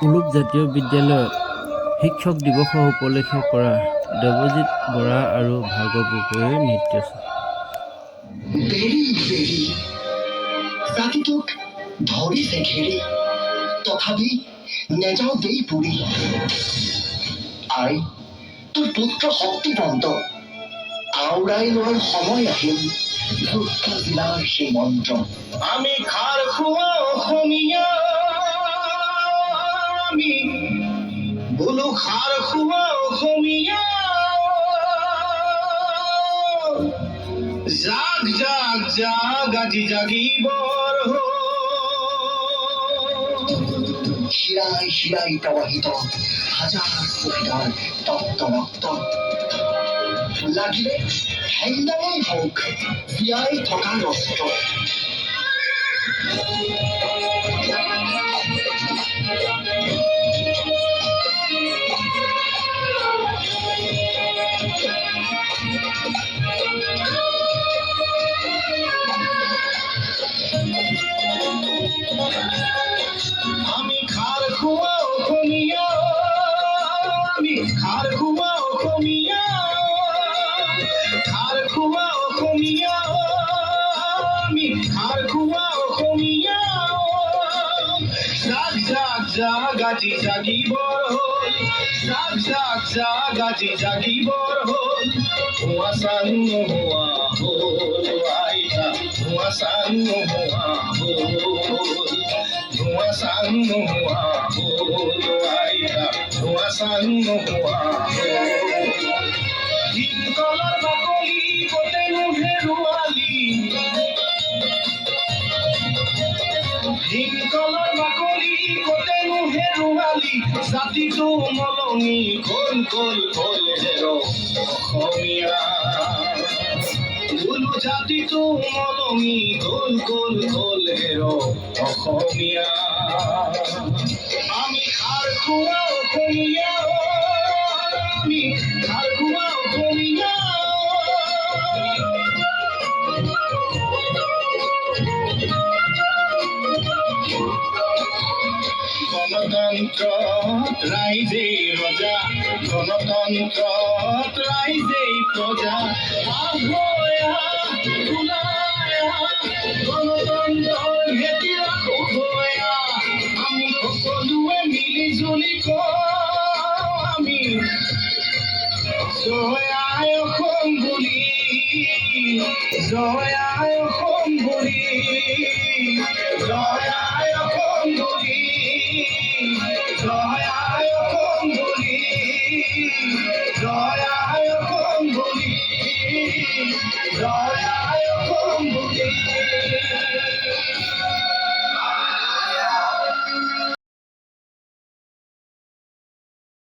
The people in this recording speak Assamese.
উলুপ জাতীয় বিদ্যালয়ত শিক্ষক দিৱস উপলক্ষে কৰা দেৱজিৎ বৰা আৰু ভাৰ্গৱ গগৈৰ নৃত্য বেৰি বেৰি জাতিটোক ধৰিছে ঘেৰি, তথাপি নেযাওঁ দেই পুৰি। আই, তোৰ পুত্ৰ শক্তিবন্ত, আওৰাই লোৱাৰ সময় আহিল দুষ্ট জিলাৰ সেই মন্ত্ৰ। আমি খাৰ খোৱা অসমীয়া, আমি বোলো খাৰ খোৱা অসমীয়া। জাগ জাগ জাগ আজি জাগিবৰ শিৰাই শিৰাই প্ৰবাহিত হাজাৰ কোটিৰ তপ্ত ৰক্ত লাগিলে হেংদামেই হওক জীয়াই থকাৰ অস্ত্ৰ। আমি খাৰ খোৱা অসমীয়া, আমি খাৰ খোৱা অসমীয়া, খাৰ খোৱা অসমীয়া, আমি খাৰ খোৱা অসমীয়া। জাগ জাগ জাগ আজি জাগিবৰ হ'ল, জাগ জাগ জাগ আজি জাগিবৰ হ'ল। ধোঁৱা চাং নোহোৱা হ'ল আইতা, ধোঁৱা চাং নোহোৱা হ'ল, ধোঁৱা চাং নোহোৱা হ'ল আইতা, ধোঁৱা চাং নোহোৱা হ'ল। ভীমকলৰ বাকলি কতেনো হেৰুৱালি, ভীমকলৰ বাকলি কতেনো হেৰুৱালি, জাতিটো মলনি গ'ল গ'ল গ'ল হেৰ অসমীয়া। বোলো জাতিটো মলনি গ'ল গ'ল গ'ল হেৰ অসমীয়া। আমি খাৰ খোৱা অসমীয়া, আমি খাৰ খোৱা অসমীয়া। গণতন্ত্ৰত ৰাইজেই ৰজা, গণতন্ত্ৰত ৰাইজেই প্ৰজা। আহয়া ওলায়া গণতন্ত্ৰৰ ভেটি ৰাখো ভয়া, আমি সকলোৱে মিলি জুলি কওঁ আমি জয় আই অসম বুলি, জয় আই অসম বুলি, জয় আই অসম বুলি, জয় আই অসম বুলি, জয় আই অসম বুলি, জয় আই অসম বুলি।